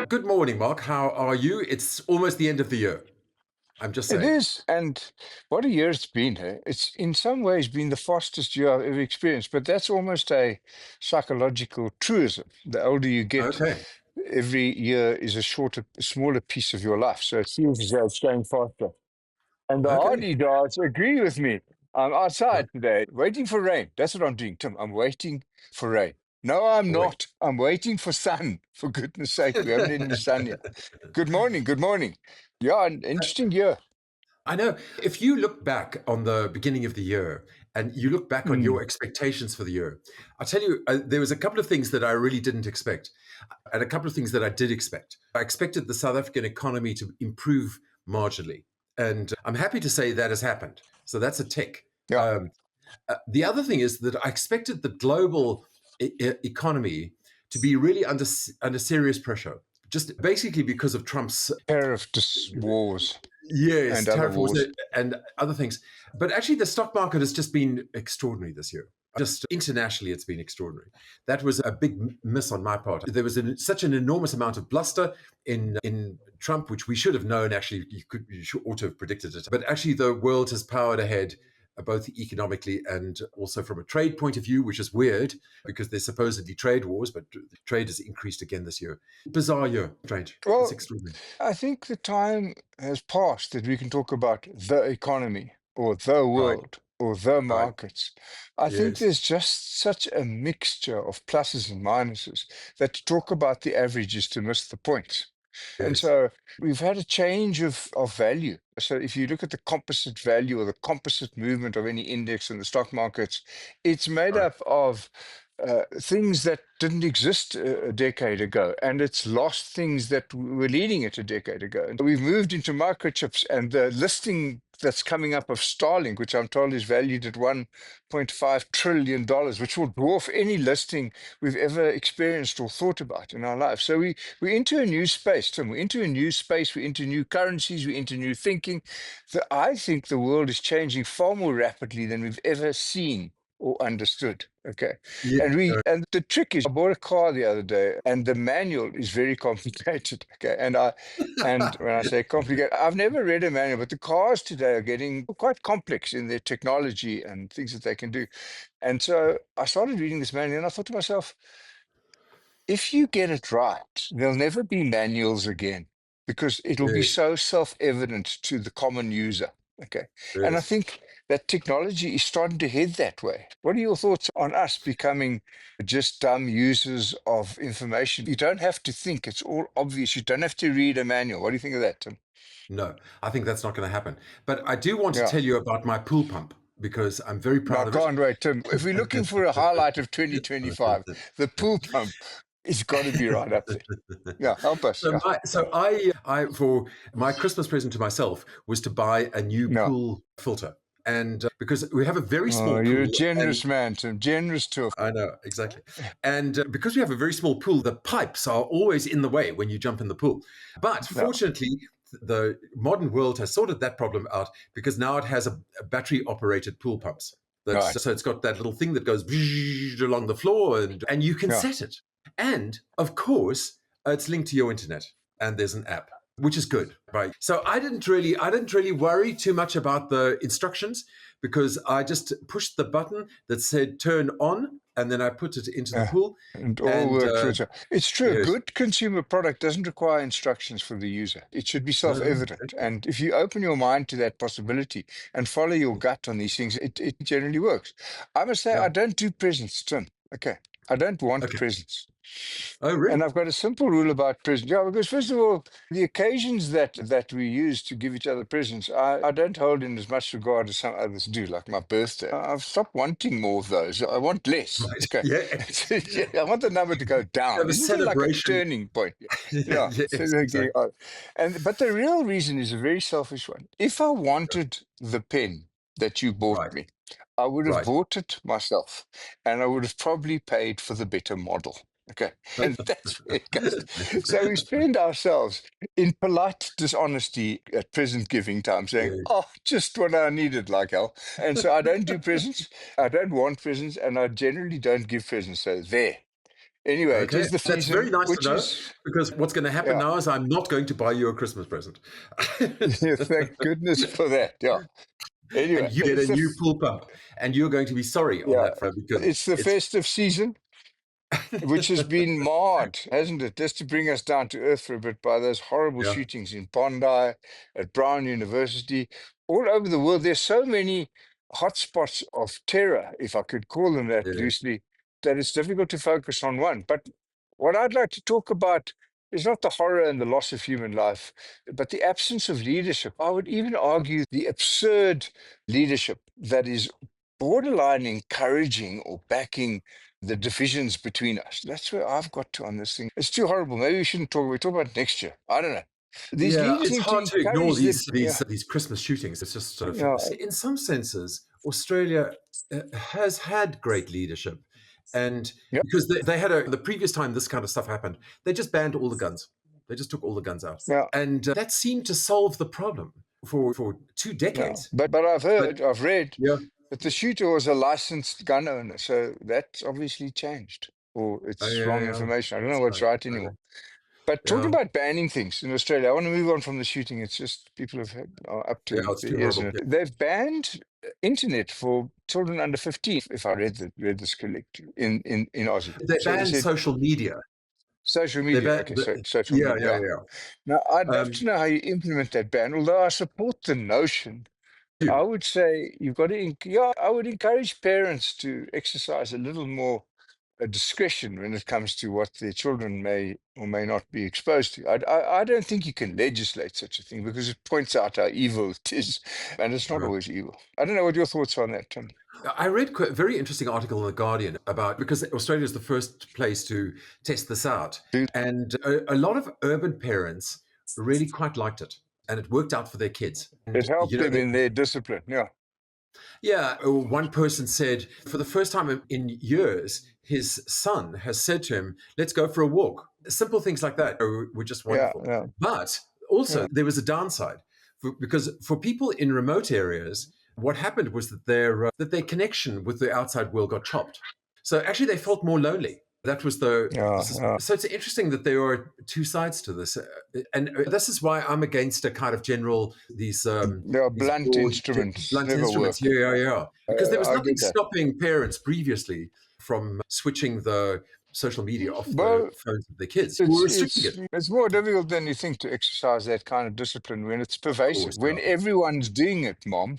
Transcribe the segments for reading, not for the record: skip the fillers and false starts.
Good morning, Mark. How are you? It's almost the end of the year. I'm just It saying. is, and what a year it's been. Hey? It's in some ways been the fastest year I've ever experienced, but that's almost a psychological truism. The older you get, Okay. every year is a smaller piece of your life. So it feels as though it's going faster. And the Okay. hardy dogs agree with me. I'm Uh, outside today, waiting for rain. That's what I'm doing, Tim. I'm waiting for rain. No, I'm wait. not. I'm waiting for sun. For goodness sake, we haven't had any sun yet. Good morning. Good morning. Yeah, an interesting year. I know. If you look back on the beginning of the year and you look back on Mm. your expectations for the year, I'll tell you, there was a couple of things that I really didn't expect, and a couple of things that I did expect. I expected the South African economy to improve marginally, and I'm happy to say that has happened. So that's a tick. Yeah. The other thing is that I expected the global economy to be really under serious pressure, just basically because of Trump's Wars yes and other tariff wars wars. and other things. But actually, the stock market has just been extraordinary this year. Just internationally, it's been extraordinary. That was a big miss on my part. There was such an enormous amount of bluster in Trump, which we should have known. Actually, ought to have predicted it. But actually, the world has powered ahead, both economically and also from a trade point of view, which is weird because there's supposedly trade wars, but trade has increased again this year. Bizarre year, strange. It's Well, extraordinary. I think the time has passed that we can talk about the economy or the Right, world or the right. markets. I think Yes, there's just such a mixture of pluses and minuses that to talk about the average is to miss the point. And yes. so we've had a change of value. So if you look at the composite value or the composite movement of any index in the stock markets, it's made Right. up of things that didn't exist a decade ago, and it's lost things that were leading it a decade ago. And we've moved into microchips, and the listing that's coming up of Starlink, which I'm told is valued at $1.5 trillion, which will dwarf any listing we've ever experienced or thought about in our life. So we're into a new space, Tim. We're into a new space. We're into new currencies. We're into new thinking. I think the world is changing far more rapidly than we've ever seen or understood. Okay. Yeah. And the trick is I bought a car the other day and the manual is very complicated. Okay. And when I say complicated, I've never read a manual, but the cars today are getting quite complex in their technology and things that they can do. And so I started reading this manual and I thought to myself, if you get it right, there'll never be manuals again because it'll be Yes. so self-evident to the common user. Okay. And I Yes. think that technology is starting to head that way. What are your thoughts on us becoming just dumb users of information? You don't have to think, it's all obvious. You don't have to read a manual. What do you think of that, Tim? No, I think that's not going to happen. But I do want to Yeah. tell you about my pool pump because I'm very No, I proud of it. can't wait, Tim. If we're looking for a highlight of 2025, the pool pump is got to be right up there. Yeah, help us. So Yeah. I for my Christmas present to myself was to buy a new No. pool filter, and because we have a very Oh, small you're a pool, and generous man, Tim. Generous too. I know exactly, and because we have a very small pool, the pipes are always in the way when you jump in the pool. But No, fortunately, the modern world has sorted that problem out because now it has a battery operated pool pumps. right. So it's got that little thing that goes along the floor, and you can Yeah. set it. And of course, it's linked to your internet, and there's an app, which is good, right? So I didn't really worry too much about the instructions because I just pushed the button that said turn on, and then I put it into the Yeah. pool, And all and works. It's true. A yes, good consumer product doesn't require instructions for the user. It should be no, no, self-evident. And if you open your mind to that possibility and follow your gut on these things, it generally works. I must say, yeah, I don't do presents, Tim. Okay. I don't want okay. presents. Oh, And really? I've got a simple rule about presents. Yeah, because first of all, the occasions that we use to give each other presents, I don't hold in as much regard as some others do, like my birthday. I've stopped wanting more of those. I want less. Right. Okay. Yeah. Yeah, I want the number to go You have down. a Isn't there like a celebration. turning point? Yeah. So Yes, okay, exactly. and but the real reason is a very selfish one. If I wanted the pen that you bought Right, me, I would have right. bought it myself, and I would have probably paid for the better model. Okay. And that's where it goes. So we spend ourselves in polite dishonesty at present giving time saying, Yeah. oh, just what I needed, like hell. And so I don't do presents. I don't want presents. And I generally don't give presents. So there. Anyway, it Okay, is the that's very season, nice to which know, is, because what's going to happen yeah. now is I'm not going to buy you a Christmas present. Yeah, thank goodness for that. Yeah. And Anyway, you get a new pool pump, and you're going to be sorry on yeah, that front because it's the it's festive season, which has been marred, hasn't it? Just to bring us down to earth for a bit by those horrible yeah, shootings in Bondi, at Brown University, all over the world. There's so many hotspots of terror, if I could call them that yeah, loosely, that it's difficult to focus on one. But what I'd like to talk about is not the horror and the loss of human life, but the absence of leadership. I would even argue the absurd leadership that is borderline encouraging or backing the divisions between us. That's where I've got to on this thing. It's too horrible. Maybe we shouldn't talk. We talk about next year. I don't know. These yeah. leaders It's seem to hard to ignore encourage the these Christmas shootings. It's just sort of, yeah, in some senses, Australia has had great leadership, and yeah, because they had the previous time this kind of stuff happened, they just banned all the guns. They just took all the guns out, yeah, and that seemed to solve the problem for two yeah. decades. But But I've read yeah, that the shooter was a licensed gun owner, so that's obviously changed, or it's yeah, wrong yeah. information. I don't know That's what's right. right That's right. anymore. But talking Yeah, about banning things in Australia, I want to move on from the shooting. It's just people are up yeah. to It's the too ears in horrible. it. Yeah, They've banned internet for children under 15, if I read this correctly, in Aussie. they So they banned said social media. social They media. banned. Okay, so social Yeah, media. yeah, Yeah. yeah. Now, I'd love Um, to know how you implement that ban, although I support the notion. I you. would say you've got to, yeah, I would encourage parents to exercise a little more discretion when it comes to what their children may or may not be exposed to. I don't think you can legislate such a thing because it points out how evil it is, and it's not Right. always evil. I don't know what your thoughts are on that, Tim. I read a very interesting article in the Guardian about because Australia is the first place to test this out, Dude, and a lot of urban parents really quite liked it, and it worked out for their kids. it And helped them in their discipline. Yeah, yeah, one person said for the first time in years, his son has said to him, "Let's go for a walk." Simple things like that were just yeah, wonderful. yeah, But yeah, also, there was a downside because for people in remote areas, what happened was that their connection with the outside world got chopped. So actually, they felt more lonely. That was yeah, yeah. so it's interesting that there are two sides to this, and this is why I'm against a kind of general They are these blunt broad instruments, blunt never instruments. work. Yeah, yeah, yeah. Because there was I nothing get that. stopping parents previously from switching the social media off the Well, phones of their kids or it's restricting it's it. it's more difficult than you think to exercise that kind of discipline when it's Of pervasive. course, When everyone's doing it, Mom,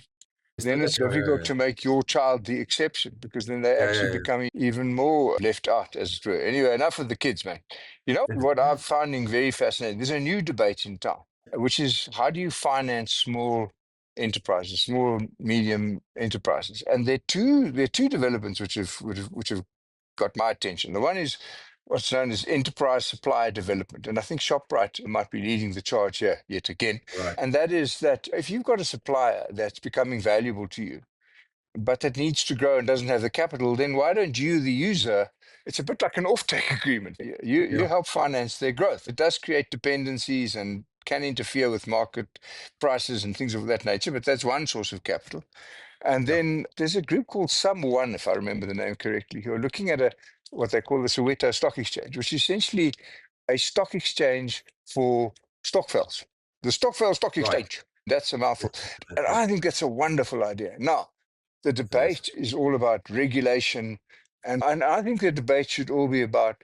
then it's difficult yeah, to make your child the exception because then they yeah, actually yeah, become even more left out, as it were. Anyway, enough of the kids, man. You know yeah. what I'm finding very fascinating? There's a new debate in town, which is how do you finance small enterprises, small medium enterprises? And there are two developments which have got my attention. The one is what's known as enterprise supply development. And I think ShopRite might be leading the charge here yet again. Right. And that is that if you've got a supplier that's becoming valuable to you, but that needs to grow and doesn't have the capital, then why don't you, the user, it's a bit like an offtake agreement. You Yeah, help finance their growth. It does create dependencies and can interfere with market prices and things of that nature, but that's one source of capital. And yeah. then there's a group called Someone, if I remember the name correctly, who are looking at what they call the Soweto Stock Exchange, which is essentially a stock exchange for Stockvels. The Stockville Stock Right. Exchange. That's a mouthful. And I think that's a wonderful idea. Now, the It is. debate is all about regulation. And I think the debate should all be about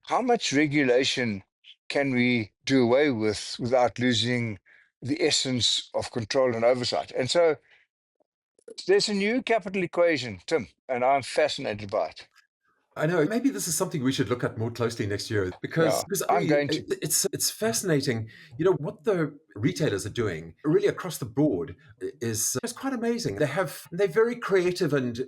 how much regulation can we do away with without losing the essence of control and oversight. And so there's a new capital equation, Tim, and I'm fascinated by it. I know. Maybe this is something we should look at more closely next year Yeah, because I'm really going to. it's fascinating. You know what the retailers are doing really across the board is quite amazing. They're very creative and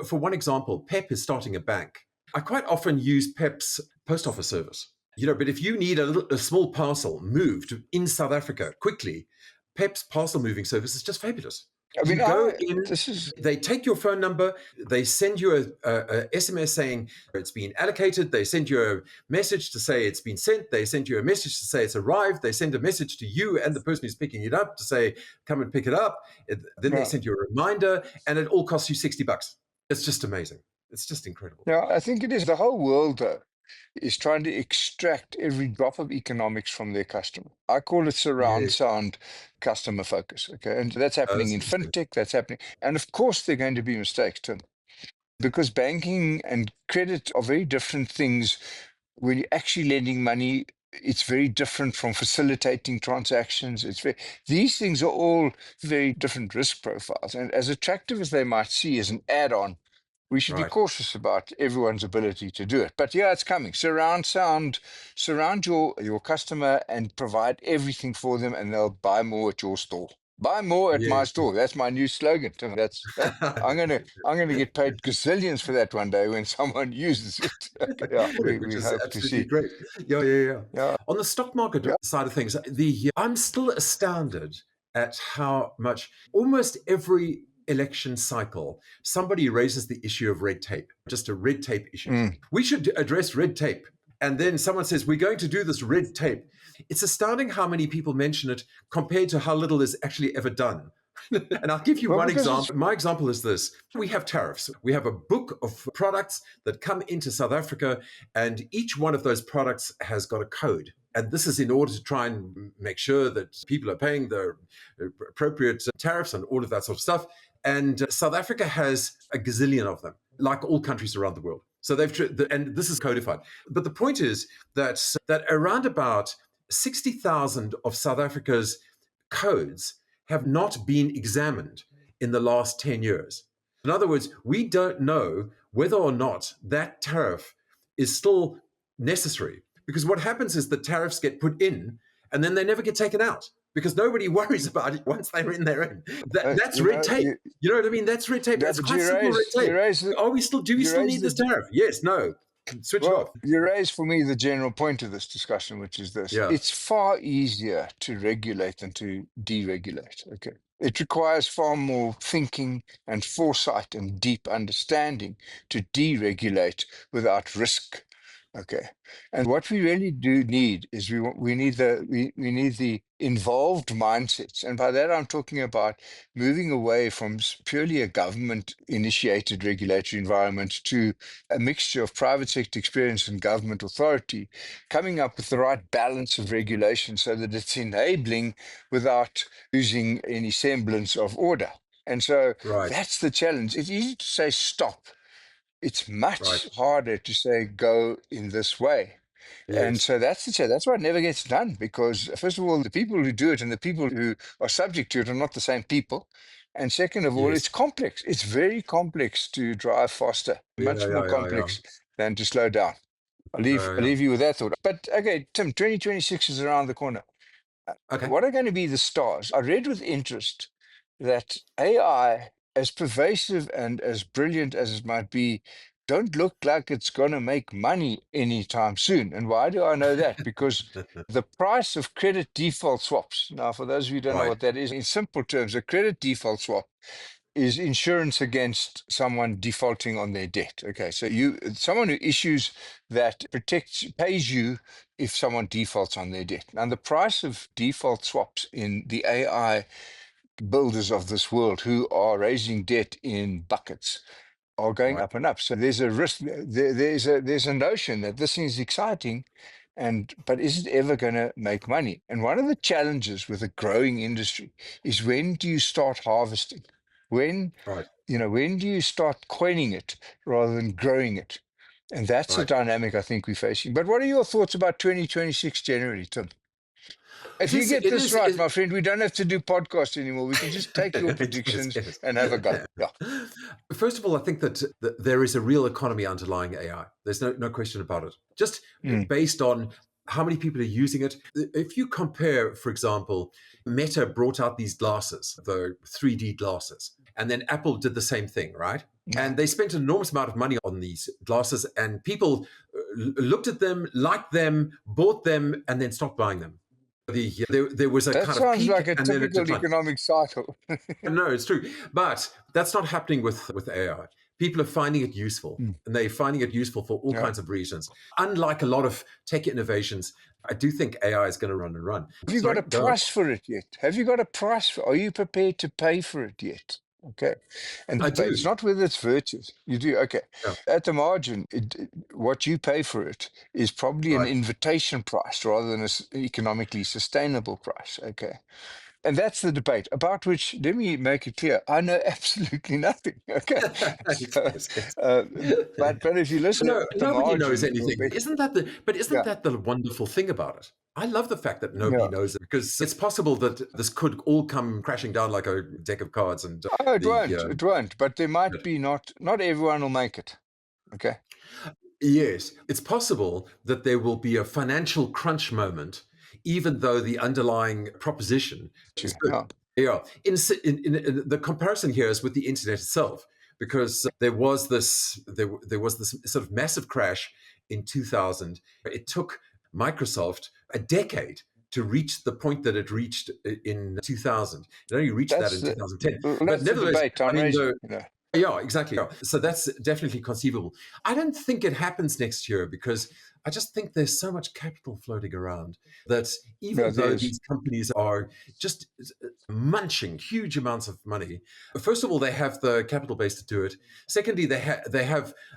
for one example, Pep is starting a bank. I quite often use Pep's post office service. But if you need a small parcel moved in South Africa quickly, Pep's parcel moving service is just fabulous. I mean, You go in, this is, they take your phone number, they send you a SMS saying it's been allocated, they send you a message to say it's been sent, they send you a message to say it's arrived, they send a message to you and the person who's picking it up to say, come and pick it up. Then they yeah. send you a reminder, and it all costs you $60. It's just amazing. It's just incredible. Yeah, I think it is. The whole world, though, is trying to extract every drop of economics from their customer. I call it surround Yes, sound customer focus. Okay. And that's happening that's in interesting. fintech, that's happening. And of course, there are going to be mistakes, Tim, because banking and credit are very different things. When you're actually lending money, it's very different from facilitating transactions. These things are all very different risk profiles. And as attractive as they might see as an add-on, we should be Right. cautious about everyone's ability to do it. But yeah, it's coming. Surround sound, surround your customer and provide everything for them, and they'll buy more at your store. Buy more at my Yes. store. That's my new slogan. I'm gonna get paid gazillions for that one day when someone uses it. Yeah, Which we is hope to absolutely see. great. Yeah, yeah, yeah. Yeah. On the stock market Yeah. side of things, I'm still astounded at how much almost every election cycle somebody raises the issue of red tape, just a red tape issue. Mm. We should address red tape. And then someone says, we're going to do this red tape. It's astounding how many people mention it compared to how little is actually ever done. And I'll give you Well, one because it's example. My example is this. We have tariffs. We have a book of products that come into South Africa, and each one of those products has got a code. And this is in order to try and make sure that people are paying the appropriate tariffs and all of that sort of stuff. And South Africa has a gazillion of them, like all countries around the world. So and this is codified. But the point is that around about 60,000 of South Africa's codes have not been examined in the last 10 years. In other words, we don't know whether or not that tariff is still necessary, because what happens is the tariffs get put in and then they never get taken out because nobody worries about it once they're in there. That's red tape. You know what I mean? That's red tape. yeah, That's but quite simple red tape. Do we you still raise need this the tariff? Yes, no. Switch it Well, off. you raise for me the general point of this discussion, which is this. Yeah, It's far easier to regulate than to deregulate. Okay. It requires far more thinking and foresight and deep understanding to deregulate without risk. Okay. And what we really do need is we need the involved mindsets. And by that I'm talking about moving away from purely a government initiated regulatory environment to a mixture of private sector experience and government authority, coming up with the right balance of regulation so that it's enabling without losing any semblance of order. And so right, that's the challenge. It's easy to say stop. It's right. much harder to say go in this way. And Yes, so that's the That's why it never gets done, because first of all, the people who do it and the people who are subject to it are not the same people. And second of all, yes. it's complex. It's very complex to drive faster, Yeah, much more yeah, yeah, yeah. complex than to slow down. I'll Yeah. leave you with that thought. But okay, Tim, 2026 is around the corner. Okay. What are going to be the stars? I read with interest that AI, as pervasive and as brilliant as it might be, don't look like it's going to make money anytime soon. And why do I know that? Because the price of credit default swaps. Now, for those of you who don't know Right, what that is, in simple terms, a credit default swap is insurance against someone defaulting on their debt. Okay, so someone who issues that pays you if someone defaults on their debt. Now, the price of default swaps in the AI builders of this world who are raising debt in buckets are going right. up and up. So there's a risk. There's a notion that this is exciting, but is it ever going to make money? And one of the challenges with a growing industry is, when do you start harvesting? When Right, when do you start coining it rather than growing it? And that's a right. dynamic I think we're facing. But what are your thoughts about 2026 January, Tim? If It you is. get It this is. right, my friend, we don't have to do podcast anymore. We can just take your Yes, predictions yes. and have a go. Yeah. First of all, I think that there is a real economy underlying AI. There's no question about it. Just Mm. based on how many people are using it. If you compare, for example, Meta brought out these glasses, the 3D glasses, and then Apple did the same thing, right? Yeah. And they spent an enormous amount of money on these glasses, and people looked at them, liked them, bought them, and then stopped buying them. there was a That kind of sounds peak like a and then a typical decline. economic cycle. No, it's true. But that's not happening with AI. People are finding it useful, Mm. and they're finding it useful for all Yeah. kinds of reasons. Unlike a lot of tech innovations, I do think AI is going to run and run. Have you got Sorry, a go on. price for it yet? Have you got a price for? Are you prepared to pay for it yet? Okay. And I debate. It's do. not whether it's virtuous. You do. Okay. Yeah, At the margin, what you pay for it is probably an right. invitation price rather than an economically sustainable price. Okay. And that's the debate about which, let me make it clear, I know absolutely nothing. Okay. So, Yes, yes. uh, but if you listen No, at the nobody knows margin, anything. Isn't yeah, that the wonderful thing about it? I love the fact that nobody yeah. knows it, because it's possible that this could all come crashing down like a deck of cards, and Oh, it the won't. It won't. But there might be not everyone will make it. Okay. yes, it's possible that there will be a financial crunch moment, even though the underlying proposition is good. Yeah. Yeah, in the comparison here is with the internet itself, because there was this sort of massive crash in 2000. It took Microsoft a decade to reach the point that it reached in 2000. It only reached that in 2010. But That's the nevertheless, debate I I'm mean, raising. yeah, exactly. Yeah. So that's definitely conceivable. I don't think it happens next year, because I just think there's so much capital floating around that Yeah, even though there's these companies are just munching huge amounts of money, first of all, they have the capital base to do it. Secondly, they have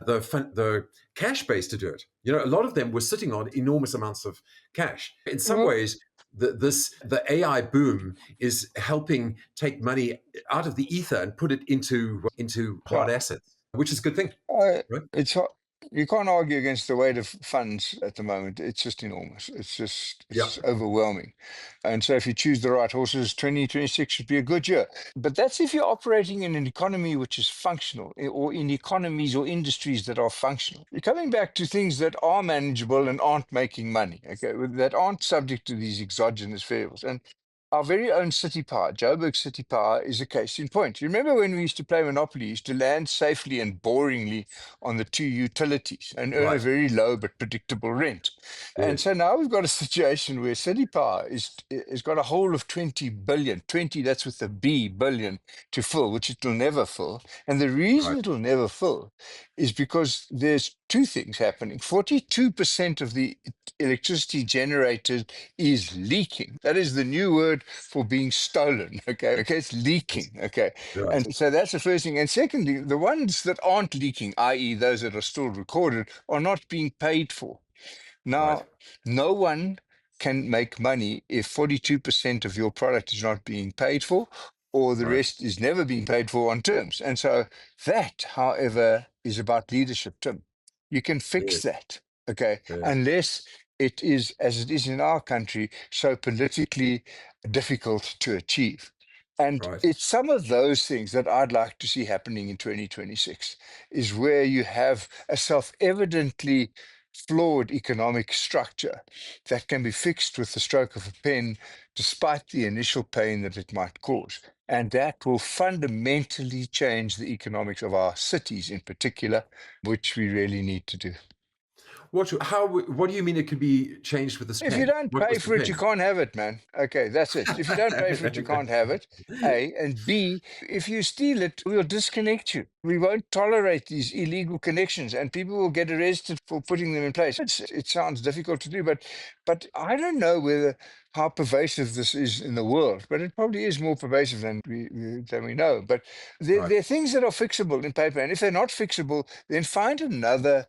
the cash base to do it. You know, a lot of them were sitting on enormous amounts of cash. In some well, ways, the AI boom is helping take money out of the ether and put it into yeah. hard assets, which is a good thing, right? It's you can't argue against the weight of funds at the moment. It's just enormous. Yeah, It's overwhelming. And so if you choose the right horses, 2026 should be a good year. But that's if you're operating in an economy which is functional, or in economies or industries that are functional. You're coming back to things that are manageable and aren't making money, okay, that aren't subject to these exogenous variables. And our very own City Power, Joburg City Power, is a case in point. You remember when we used to play Monopoly, used to land safely and boringly on the two utilities and earn a right. very low but predictable rent. And Yes, so now we've got a situation where City Power is got a hole of 20 billion, 20, that's with the B, billion, to fill, which it will never fill. And the reason right, it will never fill is because there's two things happening. 42% of the electricity generated is leaking. That is the new word for being stolen. Okay. Okay. It's yes, leaking. Okay. right, And so that's the first thing. And secondly, the ones that aren't leaking, i.e., those that are still recorded, are not being paid for. right, Now, no one can make money if 42% of your product is not being paid for, or the right. rest is never being paid for on terms. And so that, however, is about leadership, Tim. You can fix Yes, that, okay, yes, unless it is, as it is in our country, so politically difficult to achieve. And right. it's some of those things that I'd like to see happening in 2026, is where you have a self-evidently flawed economic structure that can be fixed with the stroke of a pen, despite the initial pain that it might cause. And that will fundamentally change the economics of our cities in particular, which we really need to do. What do you mean it could be changed with this If you pen? don't What pay was the for it, you pen? can't have it, man. Okay, that's it. If you don't pay for it, you can't have it. A. And B, if you steal it, we'll disconnect you. We won't tolerate these illegal connections, and people will get arrested for putting them in place. It sounds difficult to do, but I don't know whether how pervasive this is in the world, but it probably is more pervasive than we know. But Right, there are things that are fixable in paper, and if they're not fixable, then find another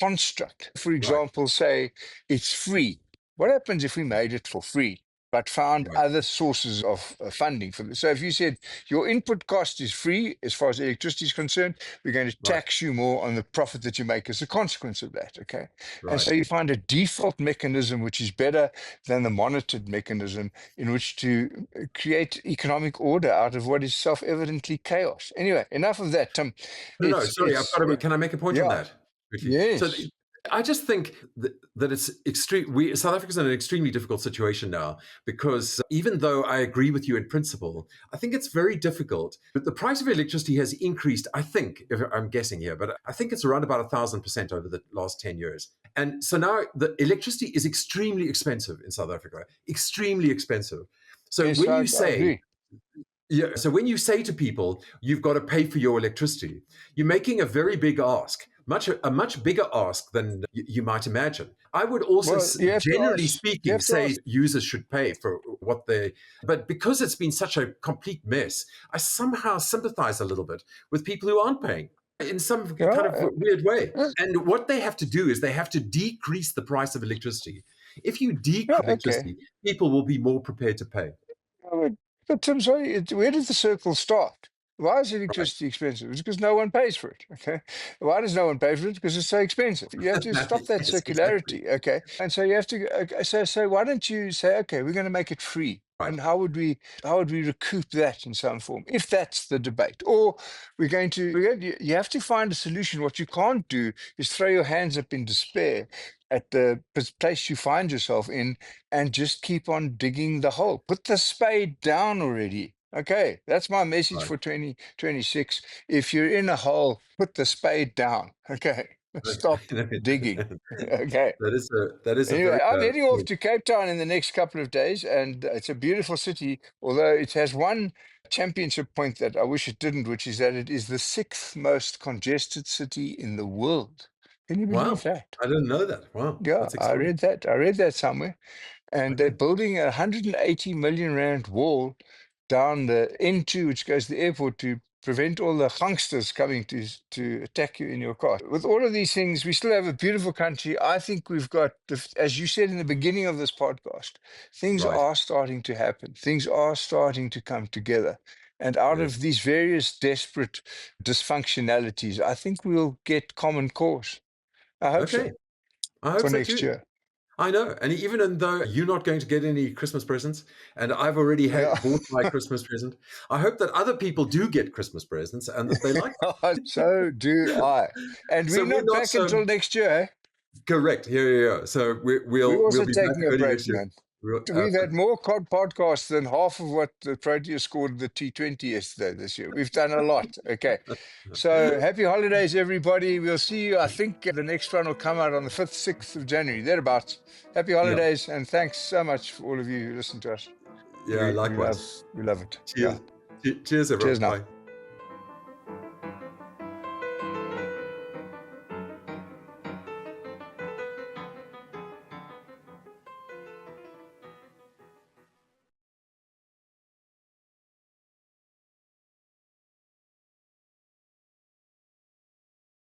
construct. For right, example, say it's free. What happens if we made it for free, but found right, other sources of funding for this? So if you said your input cost is free as far as electricity is concerned, we're going to right, tax you more on the profit that you make as a consequence of that. Okay. And right. so you find a default mechanism which is better than the monitored mechanism in which to create economic order out of what is self-evidently chaos. Anyway, enough of that, Tim. No, no, sorry, Can I can I make a point on yeah, that quickly? So yes. I just think that it's extreme. South Africa's in an extremely difficult situation now because even though I agree with you in principle, I think it's very difficult. But the price of electricity has increased. I think, if I'm guessing here, but I think it's around about 1,000% over the last 10 years. And so now the electricity is extremely expensive in South Africa, extremely expensive. So Yes, when I you say agree. Yeah. So when you say to people, you've got to pay for your electricity, you're making a very big ask, a much bigger ask than you might imagine. I would also, Well, you have to generally ask. You speaking, have to say ask. users should pay for what they, but because it's been such a complete mess, I somehow sympathize a little bit with people who aren't paying in some kind of Yeah, weird way. And what they have to do is they have to decrease the price of electricity. If you yeah, decrease okay. electricity, people will be more prepared to pay. But, but Tim, sorry, where does the circle start? Why is Right. electricity expensive? It's because no one pays for it. Okay. Why does no one pay for it? Because it's so expensive. You have to stop that Yes, exactly. circularity. Okay. And so you have to. Okay, so why don't you say, okay, we're going to make it free? Right. And how would we recoup that in some form, if that's the debate? Or you have to find a solution. What you can't do is throw your hands up in despair at the place you find yourself in and just keep on digging the hole. Put the spade down already. Okay, that's my message Right. for 2026. If you're in a hole, put the spade down. Okay, stop digging. Okay. That is a very Anyway, I'm heading off point. to Cape Town in the next couple of days, and it's a beautiful city, although it has one championship point that I wish it didn't, which is that it is the sixth most congested city in the world. Can you believe Wow, that? I didn't know that. Wow, Yeah, that's I extraordinary. read that. I read that somewhere. And they're Okay. building a 180 million rand wall down the N2, which goes to the airport, to prevent all the gangsters coming to attack you in your car. With all of these things, we still have a beautiful country. I think we've got, as you said in the beginning of this podcast, things Right. are starting to happen. Things are starting to come together. And out Yes. of these various desperate dysfunctionalities, I think we'll get common cause. I hope Okay. so I hope for so next too. year. I know. And even though you're not going to get any Christmas presents, and I've already Yeah. bought my Christmas present, I hope that other people do get Christmas presents and that they like them. So do I. And So we're we're not not back so until next year. Eh? correct. Yeah, yeah, yeah. So We're we'll also be back taking a early break, next year. man. We've But had more podcasts than half of what the Proteas scored the T20 yesterday this year. We've done a lot. Okay. So happy holidays, everybody. We'll see you. I think the next one will come out on the 5th, 6th of January, thereabouts. Happy yeah, holidays. And thanks so much for all of you who listen to us. yeah, We love, likewise. we love it. Yeah. Cheers. Cheers, Cheers everyone. now. Bye.